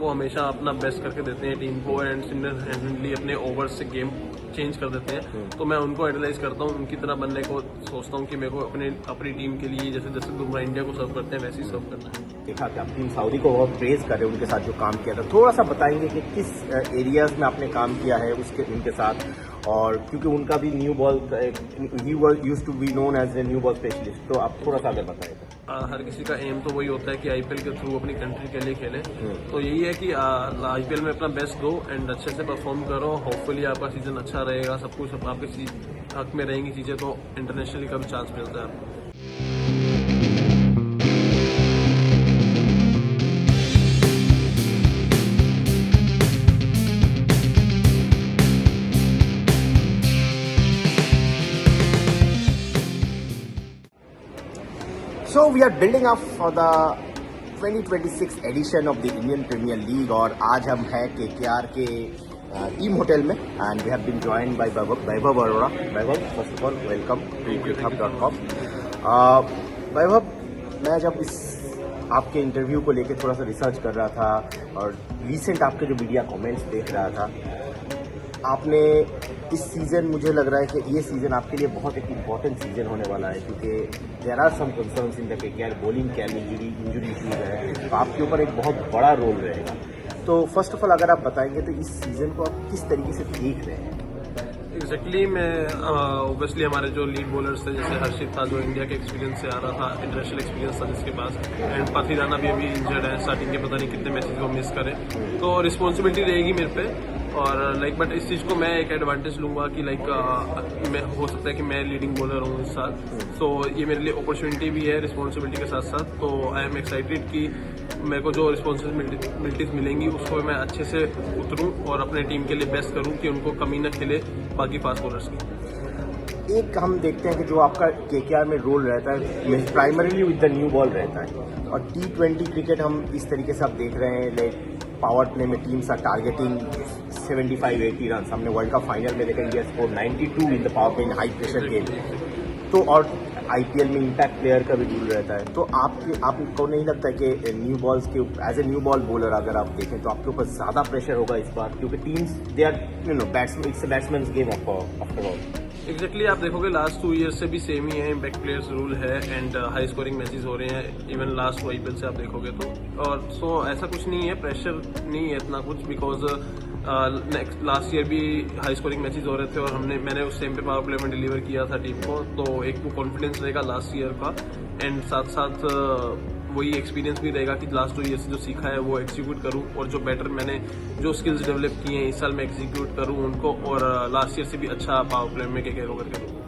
वो हमेशा अपना बेस्ट करके देते हैं टीम को एंड सिंगल हैंडली अपने ओवर्स से गेम चेंज कर देते हैं। तो मैं उनको एनालाइज करता हूँ, उनकी तरह बनने को सोचता हूँ कि मेरे को अपनी टीम के लिए जैसे जैसे बुमराह इंडिया को सर्व करते हैं वैसे ही सर्व करना है। देखा कि आप टीम सऊदी को बहुत प्रेज कर रहे हैं, उनके साथ जो काम किया था, थोड़ा सा बताएंगे कि किस एरियाज में आपने काम किया है उनके साथ, और क्योंकि उनका भी न्यू बॉल ही used to be known as a new ball specialist, तो आप थोड़ा सा अगर बताएंगे। हर किसी का एम तो वही होता है कि आईपीएल के थ्रू अपनी कंट्री के लिए खेले। तो यही है कि आईपीएल में अपना बेस्ट दो एंड अच्छे से परफॉर्म करो। होपफुली आपका सीजन अच्छा रहेगा, सब कुछ आपके हक में रहेंगी चीजें, तो इंटरनेशनली का भी चांस मिलता है आपको। So we are building up for the 2026 edition of the Indian Premier League, और आज हम हैं KKR के टीम होटल में and we have been joined by Vaibhav Arora. Vaibhav, first of all welcome to cricket.com। Vaibhav, मैं जब इस आपके इंटरव्यू को लेके थोड़ा सा रिसर्च कर रहा था और रिसेंट आपके जो मीडिया कमेंट्स देख रहा था, आपने इस सीज़न, मुझे लग रहा है कि ये सीज़न आपके लिए बहुत एक इम्पॉर्टेंट सीज़न होने वाला है, क्योंकि there are some concerns in the KKR bowling can injury issues है, तो आपके ऊपर एक बहुत बड़ा रोल रहेगा। तो फर्स्ट ऑफ ऑल अगर आप बताएंगे तो इस सीज़न को आप किस तरीके से देख रहे हैं? एग्जैक्टली मैं ओबियसली हमारे जो लीड बॉलर्स थे, जैसे हर्षित था जो इंडिया के एक्सपीरियंस से आ रहा था, इंटरनेशनल एक्सपीरियंस था जिसके पास, एंड पाथी राणा भी अभी इंजर्ड है, स्टार्टिंग के पता नहीं कितने मैचेस वो मिस करें, तो रिस्पॉन्सिबिलिटी रहेगी मेरे पे। और लाइक बट इस चीज़ को मैं एक एडवांटेज लूंगा कि लाइक मैं हो सकता है कि मैं लीडिंग बॉलर हूँ इस साल, तो ये मेरे लिए अपॉर्चुनिटी भी है रिस्पॉन्सिबिलिटी के साथ साथ। तो आई एम एक्साइटेड कि मेरे को जो रिस्पॉन्सिबिलिटीज मिलेंगी उसको मैं अच्छे से उतरूँ और अपने टीम के लिए बेस्ट करूँ कि उनको कमी न खेले बाकी फास्ट बॉलर्स की। एक हम देखते हैं कि जो आपका केकेआर में रोल रहता है primarily with the new ball रहता है, और T20 क्रिकेट हम इस तरीके से आप देख रहे हैं, लाइक पावर प्ले में टीम्स आर टारगेटिंग 75-80 रन। हमने वर्ल्ड कप फाइनल में देखा India score 92 in the power play in high pressure game. तो और आईपीएल में इम्पैक्ट प्लेयर का भी रूल रहता है, तो आपको नहीं लगता है कि न्यू बॉल्स के as a new ball bowler अगर आप देखें तो आपके ऊपर ज़्यादा प्रेशर होगा इस बार, क्योंकि teams they are batsman, it's batsmen's game after all. Exactly आप देखोगे लास्ट 2 ईयर्स से भी सेम ही है, इम्पैक्ट प्लेयर्स रूल है एंड हाई स्कोरिंग मैचेस हो रहे हैं इवन लास्ट आईपीएल से आप देखोगे तो। और सो ऐसा कुछ नहीं है, प्रेशर नहीं है इतना कुछ, बिकॉज नेक्स्ट लास्ट ईयर भी हाई स्कोरिंग मैचेस हो रहे थे और मैंने उस टाइम पे पावर प्ले में डिलीवर किया था टीम को, तो एक वो कॉन्फिडेंस रहेगा लास्ट ईयर का, एंड साथ साथ वही एक्सपीरियंस भी रहेगा कि लास्ट 2 ईयर से जो सीखा है वो एग्जीक्यूट करूं, और जो बेटर मैंने जो स्किल्स डेवलप किए हैं इस साल मैं एग्जीक्यूट करूं उनको, और लास्ट ईयर से भी अच्छा पावर प्ले में केकेआर को करके दूं।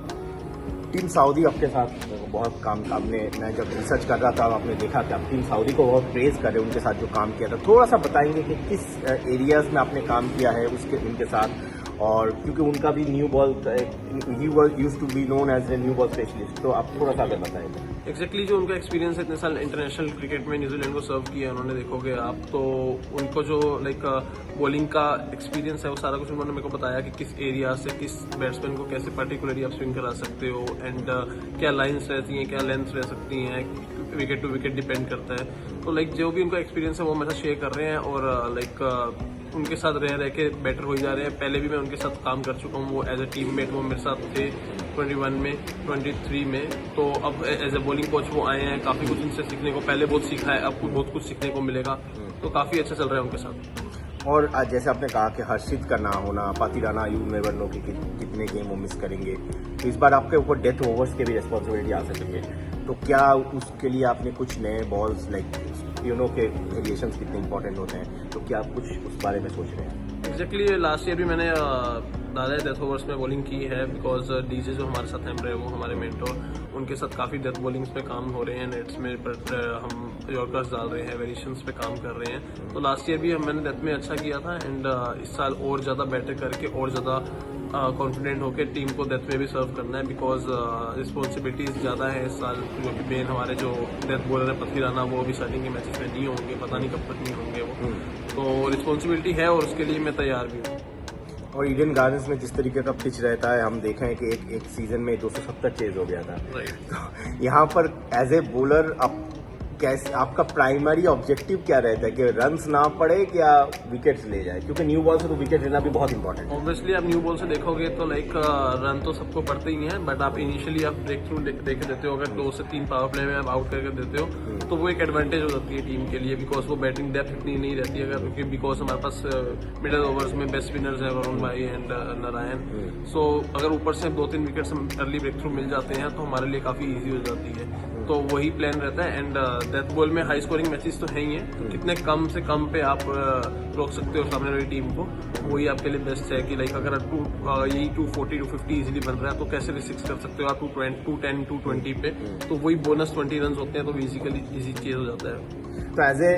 टीम सऊदी आपके साथ बहुत काम मैं जब रिसर्च कर रहा था आपने देखा कि आप टीम सऊदी को बहुत प्रेज कर रहे हैं, उनके साथ जो काम किया था, थोड़ा सा बताएंगे कि किस एरियाज में आपने काम किया है उनके साथ, और क्योंकि उनका भी न्यू बॉल ही used to be known as a new ball specialist, तो आप थोड़ा सा अगर बताएंगे। एग्जैक्टली जो उनका एक्सपीरियंस है, इतने साल इंटरनेशनल क्रिकेट में न्यूजीलैंड को सर्व किया उन्होंने, देखोगे आप तो उनको जो लाइक बॉलिंग का एक्सपीरियंस है वो सारा कुछ उन्होंने मेरे को बताया कि किस एरिया से किस बैट्समैन को कैसे पर्टिकुलरली आप स्विंग करा सकते हो, एंड क्या लाइन्स रहती हैं, क्या लेंथ रह सकती हैं, विकेट टू विकेट डिपेंड करता है। तो लाइक जो भी उनका एक्सपीरियंस है वो मेरे साथ शेयर कर रहे हैं, और लाइक उनके साथ रह के बेटर हो जा रहे हैं। पहले भी मैं उनके साथ काम कर चुका हूँ, वो एज ए टीममेट वो मेरे साथ थे 21 में 23 में, तो अब एज ए बॉलिंग कोच वो आए हैं, काफ़ी कुछ उनसे सीखने को, पहले बहुत सीखा है, अब बहुत कुछ सीखने को मिलेगा, तो काफ़ी अच्छा चल रहा है उनके साथ। और आज जैसे आपने कहा कि हर्षित का ना होना, पाथी राणा, यू नेवर नो कि कितने गेम वो मिस करेंगे, तो इस बार आपके ऊपर डेथ ओवर्स के भी रिस्पॉन्सिबिलिटी आ सकेंगे, तो क्या उसके लिए आपने कुछ नए बॉल्स लाइक के वेरिएशंस कितने इंपॉर्टेंट होते हैं, तो क्या आप कुछ उस बारे में सोच रहे हैं? एग्जैक्टली लास्ट ईयर भी मैंने ज़्यादा डेथ ओवर्स में बॉलिंग की है, बिकॉज डीजे जो हमारे साथ हैं वो हमारे मेंटोर, उनके साथ काफ़ी डेथ बॉलिंग्स पे काम हो रहे हैं नेट्स में, बट हम यॉर्कर्स डाल रहे हैं, वेरिएशंस पे काम कर रहे हैं। तो लास्ट ईयर भी मैंने डेथ में अच्छा किया था, एंड इस साल और ज़्यादा बेटर करके और ज़्यादा कॉन्फिडेंट होकर टीम को डेथ में भी सर्व करना है, बिकॉज रिस्पॉन्सिबिलिटीज ज़्यादा है इस साल, जो कि मेन हमारे जो डेथ बॉलर है पाथी राणा वो अभी स्टार्टिंग के मैचेस में नहीं होंगे, पता नहीं कब तक नहीं होंगे वो, तो रिस्पॉन्सिबिलिटी है और उसके लिए मैं तैयार भी हूँ। और ईडन गार्डन्स में जिस तरीके का पिच रहता है, हम देखें कि एक सीजन में 270 चेज हो गया था, तो यहाँ पर एज ए बॉलर आप कैसे आपका प्राइमरी ऑब्जेक्टिव क्या रहता है कि रन्स ना पड़े या विकेट्स ले जाए, क्योंकि न्यू बॉल से तो विकेट लेना भी बहुत इंपॉर्टेंट है। ऑब्वियसली आप न्यू बॉल से देखोगे तो लाइक रन तो सबको पड़ते ही हैं, बट आप इनिशियली आप ब्रेक थ्रू देके देते हो, अगर 2 से 3 पावर प्ले में आप आउट करके देते हो तो वो एक एडवांटेज हो जाती है टीम के लिए, बिकॉज वो बैटिंग डेप्थ इतनी नहीं रहती है, अगर बिकॉज हमारे पास मिडिल ओवर्स में बेस्ट विनर्स है वरुण भाई एंड नारायण। सो अगर ऊपर से 2-3 विकेट्स अर्ली ब्रेक थ्रू मिल जाते हैं तो हमारे लिए काफी ईजी हो जाती है। तो वही प्लान रहता है। एंड डेथ बॉल में हाई स्कोरिंग मैचेस तो है ही है, तो कितने कम से कम पे आप रोक सकते हो सामने वाली टीम को, वही आपके लिए बेस्ट है कि लाइक अगर यही 240 250 इजीली बन रहा है तो कैसे रिस्क कर सकते हो आप 210 220 पे, तो वही बोनस 20 रन होते हैं, तो बेसिकली इजी चीज हो जाता है। तो as a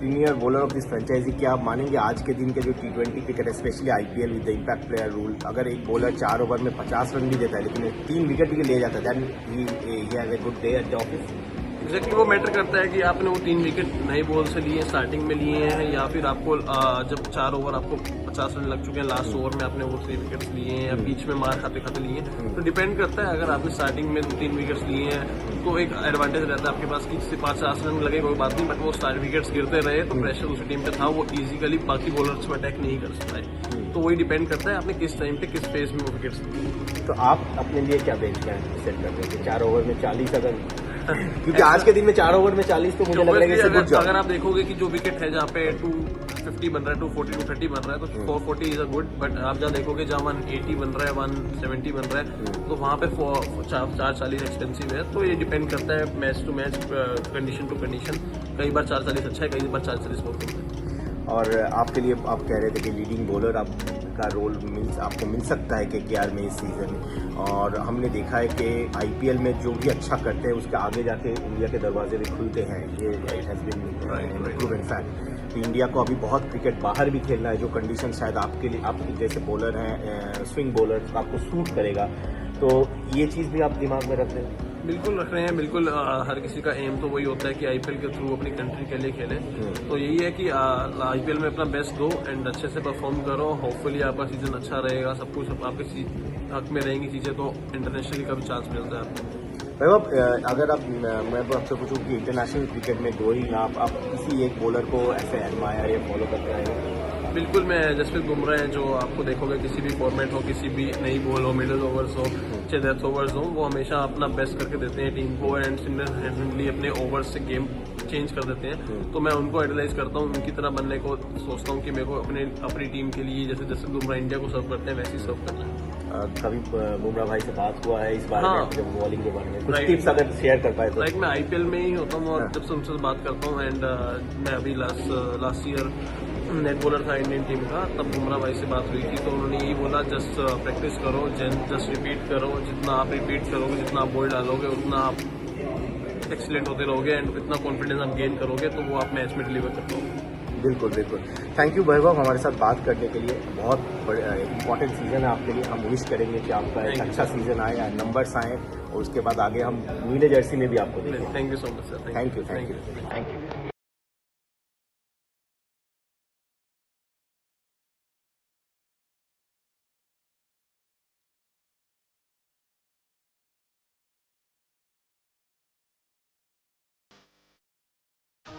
premier bowler of this franchise, क्या आप मानेंगे आज के दिन के जो T20 क्रिकेट है, specially IPL with the impact player rule, अगर एक बॉलर 4 ओवर में 50 रन भी देता है लेकिन 3 विकेट भी ले जाता है, then he has a good day at the office? Exactly वो मैटर करता है कि आपने वो 3 विकेट नए बॉल से लिए स्टार्टिंग में लिए हैं, या फिर आपको जब 4 ओवर आपको 50 रन लग चुके हैं, लास्ट ओवर में आपने वो 3 विकेट्स लिए हैं या बीच में मार खाते खाते लिए हैं, तो डिपेंड करता है। अगर आपने स्टार्टिंग में 2-3 विकेट्स लिए हैं तो एक एडवांटेज रहता है आपके पास कि 50 रन लगे कोई बात नहीं, बट वो सारे विकेट्स गिरते रहे तो प्रेशर उसी टीम पे था, वो इजीकली बाकी बॉलर्स को अटैक नहीं कर सकता है। तो वही डिपेंड करता है आपने किस टाइम पे किस फेज में वो विकेट्स लिए। तो आप अपने लिए क्या बेंच सेट करते हैं कि 4 ओवर में 40 अगर क्योंकि आज के दिन में 4 ओवर में 40 तो मुझे लग रहा है कि अगर आप देखोगे कि जो विकेट है जहाँ पे 250 बन रहा है, 240 230 बन रहा है, तो 440 इज अ गुड, बट आप जहाँ देखोगे जहाँ 180 बन रहा है, 170 बन रहा है, तो वहाँ पे 440 एक्सपेंसिव है। तो ये डिपेंड करता है match to match, condition to condition. कई बार 440 अच्छा है, कई बार 440 बहुत कम है। और आपके लिए आप कह रहे थे कि लीडिंग बॉलर आपका रोल आपको मिल सकता है KKR में इस सीजन, और हमने देखा है कि IPL में जो भी अच्छा करते हैं उसके आगे जाके इंडिया के दरवाजे भी खुलते हैं। ये it has been proven fact. तो इंडिया को अभी बहुत क्रिकेट बाहर भी खेलना है, जो कंडीशन शायद आपके लिए, आप जैसे बॉलर हैं, स्विंग बॉलर, तो आपको सूट करेगा। तो ये चीज़ भी आप दिमाग में रख रहे हैं? बिल्कुल रख रहे हैं, बिल्कुल। हर किसी का एम तो वही होता है कि IPL के थ्रू अपनी कंट्री के लिए खेले। तो यही है कि IPL में अपना बेस्ट दो एंड अच्छे से परफॉर्म करो। होपफुली आपका सीजन अच्छा रहेगा, सब कुछ आपके हक में रहेंगी चीजें, तो इंटरनेशनली का भी चांस मिलता है आपको। वैभव, अगर आप मैं आपसे पूछूं कि इंटरनेशनल क्रिकेट में गोइंग आप किसी एक बॉलर को ऐसे एडमायर या फॉलो करते हैं? बिल्कुल, मैं जसप्रीत बुमराह है, जो आपको देखोगे किसी भी फॉर्मेट हो, किसी भी नई बॉल हो, मिडिल ओवर्स हो, चाहे डेथ ओवर्स हो, वो हमेशा अपना बेस्ट करके देते हैं टीम को एंड सिंगल हैंडेडली अपने ओवर्स से गेम चेंज कर देते हैं। तो मैं उनको आइडलाइज करता हूँ, उनकी तरह बनने को सोचता हूँ कि मेरे को अपनी टीम के लिए जैसे जसप्रीत बुमराह इंडिया को सर्व करते हैं वैसे ही सर्व करना है। कभी बुमराह भाई से बात हुआ है इस बारे में, जब बॉलिंग के बारे में कुछ टिप्स अगर शेयर कर पाए तो? लाइक मैं IPL में ही होता हूँ और जब से उनसे बात करता हूँ, एंड मैं अभी लास्ट ईयर नेट बॉलर था इंडियन टीम का, तब बुमराह भाई से बात हुई थी, तो उन्होंने यही बोला जस्ट प्रैक्टिस करो, जस्ट रिपीट करो, जितना आप रिपीट करोगे, जितना आप बॉल डालोगे, उतना आप एक्सीलेंट होते रहोगे एंड इतना कॉन्फिडेंस आप गेन करोगे तो वो आप मैच में डिलीवर कर पाओगे। बिल्कुल बिल्कुल। थैंक यू वैभव हमारे साथ बात करने के लिए। बहुत इंपॉर्टेंट सीजन है आपके लिए। हम विश करेंगे कि आपका एक अच्छा सीजन आए, नंबर्स आए, और उसके बाद आगे हम नीले जर्सी में भी आपको देखें। Thank you so much sir. Thank you.